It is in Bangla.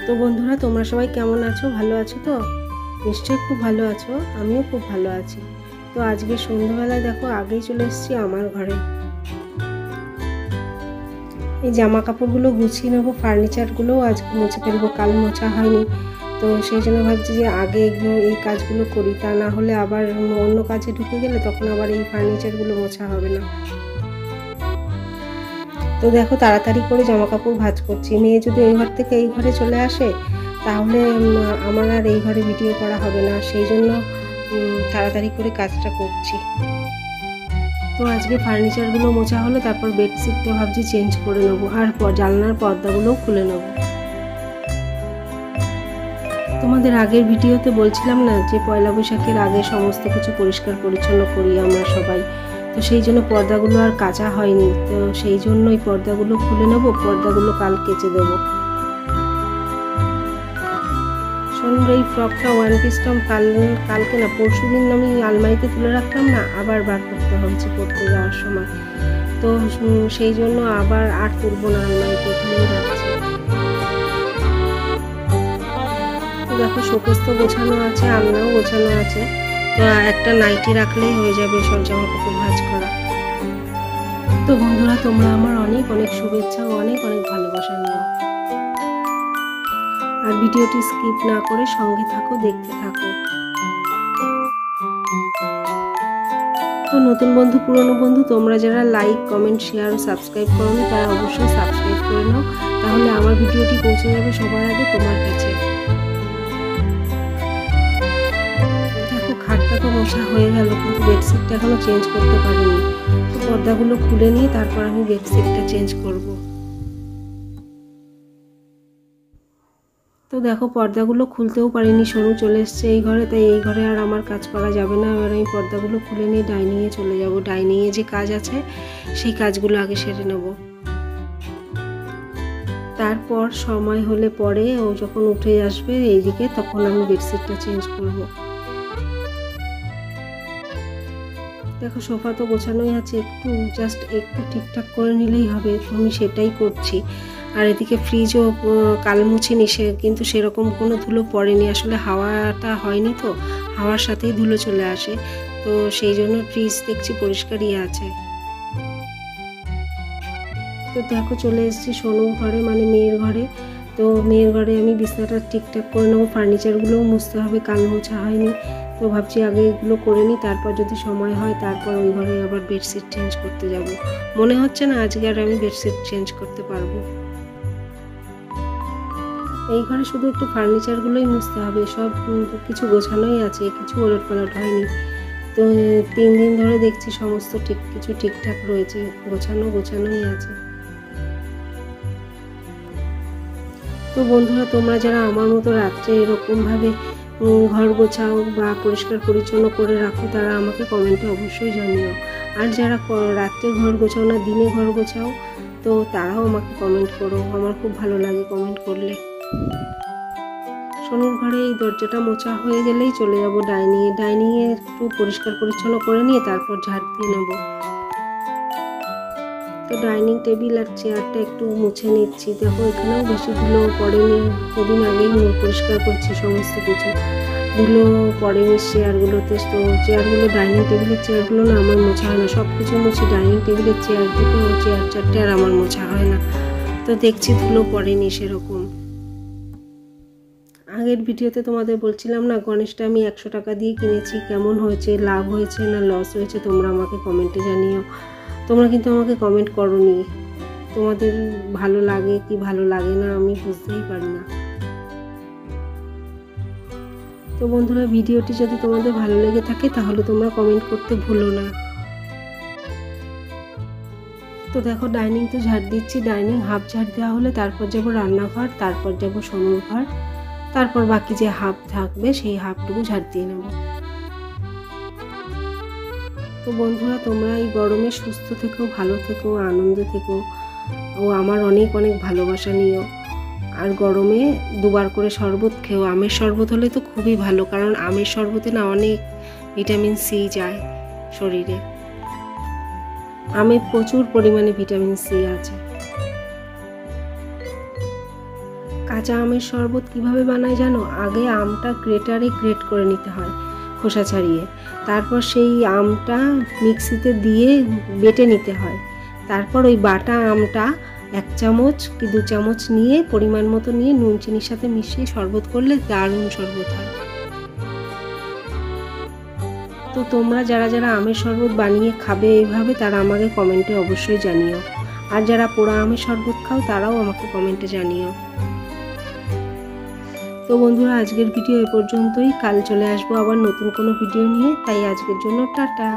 তো বন্ধুরা, তোমরা সবাই কেমন আছো? ভালো আছো তো? নিশ্চয়ই খুব ভালো আছো। আমিও খুব ভালো আছি। তো আজকে সন্ধ্যাবেলায় দেখো আগেই চলে এসেছি আমার ঘরে। এই জামা কাপড়গুলো গুছিয়ে নেবো, ফার্নিচারগুলোও আজকে মুছে ফেলবো, কাল মোছা হয়নি। তো সেই জন্য ভাবছি যে আগে এই কাজগুলো করি, তা না হলে আবার অন্য কাজে ঢুকে গেলে তখন আবার এই ফার্নিচারগুলো মোছা হবে না। তো দেখো তাড়াতাড়ি করে জামা কাপড় ভাঁজ করছি। মেয়ে যদি ওই ঘর থেকে এই ঘরে চলে আসে তাহলে আমার আর এই ঘরে ভিডিও করা হবে না, সেই জন্য তাড়াতাড়ি করে কাজটা করছি। তো আজকে ফার্নিচারগুলো মোছা হলো, তারপর বেডশিটটা ভাবছি চেঞ্জ করে নেবো, আর জানলার পর্দাগুলোও খুলে নেবো। তোমাদের আগের ভিডিওতে বলছিলাম না যে পয়লা বৈশাখের আগে সমস্ত কিছু পরিষ্কার পরিচ্ছন্ন করি আমরা সবাই, তো সেই জন্য পর্দাগুলো আর কাচা হয়নি। তো সেই জন্যই পর্দাগুলো খুলে নেবো, পর্দাগুলো কাল কেচে দেবো। শোনো, এই ফ্রকটা ওয়ান পিসটা কালকে না পরশু দিন আমি আলমারিতে তুলে রাখলাম না, আবার বার করতে হয়েছে পড়তে যাওয়ার সময়। তো সেই জন্য আবার আর তুলবো না, আলমারিতে এখানেই রাখছি। তো দেখো শোকেস তো গোছানো আছে, আলনাও গোছানো আছে। তো একটা নাইটি রাখলেই হয়ে যাবে সব জামা কাপড় ভাঁজ করা। তো বন্ধুরা, তোমরা আমার অনেক অনেক শুভেচ্ছা ও অনেক অনেক ভালোবাসা নিও। আর ভিডিওটি স্কিপ না করে সঙ্গে থাকো, দেখতে থাকো। তো নতুন বন্ধু, পুরনো বন্ধু, তোমরা যারা লাইক, কমেন্ট, শেয়ার ও সাবস্ক্রাইব করোনি তারা অবশ্যই সাবস্ক্রাইব করে নাও, তাহলে আমার ভিডিওটি পৌঁছে যাবে সবার আগে তোমার কাছে। দেখো খাটটা তো মোছা হয়ে গেল, কিন্তু বেডশিটটা এখনো চেঞ্জ করতে পারিনি। তো পর্দাগুলো খুলে নিয়ে তারপর আমি বেডশিটটা চেঞ্জ করব। তো দেখো পর্দাগুলো খুলতেও পারিনি, সোনু চলে এসছে এই ঘরে, তাই এই ঘরে আর আমার কাজ করা যাবে না। এবার আমি পর্দাগুলো খুলে নিয়ে ডাইনিংয়ে চলে যাব। ডাইনিংয়ে যে কাজ আছে সেই কাজগুলো আগে সেরে নেব, তারপর সময় হলে পরে ও যখন উঠে আসবে এইদিকে তখন আমি বেডশিটটা চেঞ্জ করব। দেখো সোফা তো গোছানোই আছে, একটু ঠিকঠাক করে নিলেই হবে, তো আমি সেটাই করছি। আর এদিকে ফ্রিজও কাল মুছিনি, কিন্তু সেরকম কোনো ধুলো পড়েনি, আসলে হাওয়াটা হয়নি, তো হাওয়ার সাথেই ধুলো চলে আসে। তো সেই জন্য ফ্রিজ দেখছি পরিষ্কারই আছে। তো দেখো চলে এসেছি সোনুর ঘরে, মানে মেয়ের ঘরে। তো মেয়ের ঘরে আমি বিছানাটা ঠিকঠাক করে নেবো, ফার্নিচারগুলোও মুছতে হবে, কাল মোছা হয়নি। তো ভাবছি আগে এগুলো করে নিই, তারপর যদি সময় হয় তারপর ওই ঘরে আবার বেডশিট চেঞ্জ করতে যাব। মনে হচ্ছে না আজকে আর আমি বেডশিট চেঞ্জ করতে পারবো। এই ঘরে শুধু একটু ফার্নিচারগুলোই মুছতে হবে, সব কিছু গোছানোই আছে, কিছু ওলটপালট হয়নি। তো 3 দিন ধরে দেখছি সমস্ত কিছু ঠিকঠাক রয়েছে, গোছানোই আছে। তো বন্ধুরা, তোমরা যারা আমার মতো রাত্রে এরকমভাবে ঘর গোছাও বা পরিষ্কার পরিচ্ছন্ন করে রাখো তারা আমাকে কমেন্টে অবশ্যই জানিও। আর যারা রাত্রে ঘর গোছাও না, দিনে ঘর গোছাও, তো তারাও আমাকে কমেন্ট করো, আমার খুব ভালো লাগে কমেন্ট করলে। সোনুর ঘরে এই দরজাটা মোছা হয়ে গেলেই চলে যাব ডাইনিংয়ে একটু পরিষ্কার পরিচ্ছন্ন করে নিয়ে তারপর ঝাড় দিয়ে নেবো। তো ডাইনিং টেবিল আর চেয়ারটা একটু মুছে নিচ্ছি। দেখো এখানেও বেশি ধুলো পড়েনি, কদিন আগেই পরিষ্কার করছি, সমস্ত কিছু ধুলো পড়েনি চেয়ারগুলোতে। তো চেয়ারগুলো, ডাইনিং টেবিলের চেয়ারগুলো না আমার মোছা হয় না, সব কিছু মুছি, ডাইনিং টেবিলের চেয়ার দুটো, চেয়ার চারটে আর আমার মোছা হয় না। তো দেখছি ধুলো পড়েনি সেরকম। আগের ভিডিওতে তোমাদের বলছিলাম না গণেশটা আমি 100 টাকা দিয়ে কিনেছি, কেমন হয়েছে, লাভ হয়েছে না লস হয়েছে তোমরা আমাকে কমেন্টে জানিও। তোমরা কিন্তু আমাকে কমেন্ট করোনি, তোমাদের ভালো লাগে কি ভালো লাগে না আমি বুঝতেই পারি না। তো বন্ধুরা, ভিডিওটি যদি তোমাদের ভালো লেগে থাকে তাহলে তোমরা কমেন্ট করতে ভুলো না। তো দেখো ডাইনিং তো ঝাড় দিচ্ছি, ডাইনিং হাফ ঝাড় দেওয়া হলে তারপর যাব রান্নাঘর, তারপর যাব সোনুর ঘর, তারপর বাকি যে হাফ থাকবে সেই হাফটুকু ঝাড় দিয়ে নেব। তো বন্ধুরা, তোমরা এই গরমে সুস্থ থেকো, ভালো থেকো, আনন্দে থেকো ও আমার অনেক অনেক ভালোবাসা নিও। আর গরমে 2বার করে শরবত খেও, আমের শরবত হলে তো খুবই ভালো, কারণ আমের শরবতে না অনেক ভিটামিন সি যায় শরীরে, আমে প্রচুর পরিমাণে ভিটামিন সি আছে। কাঁচা আমের শরবত কিভাবে বানায় জানো? আগে আমটা গ্রেটারে গ্রেট করে নিতে হয় খোসা ছাড়িয়ে, তারপর সেই আমটা মিক্সিতে দিয়ে বেটে নিতে হয়। তারপর ওই বাটা আমটা 1 চামচ কি 2 চামচ নিয়ে পরিমাণ মতো নিয়ে নুন চিনির সাথে মিশিয়ে শরবত করলে দারুণ শরবত হয়। তো তোমরা যারা যারা আমের শরবত বানিয়ে খাবে এইভাবে তারা আমাকে কমেন্টে অবশ্যই জানিও, আর যারা পোড়া আমের শরবত খাও তারাও আমাকে কমেন্টে জানিও। তো বন্ধুরা, আজকের ভিডিও এ পর্যন্তই। কাল চলে আসবো আবার নতুন কোনো ভিডিও নিয়ে, তাই আজকের জন্য টাটা।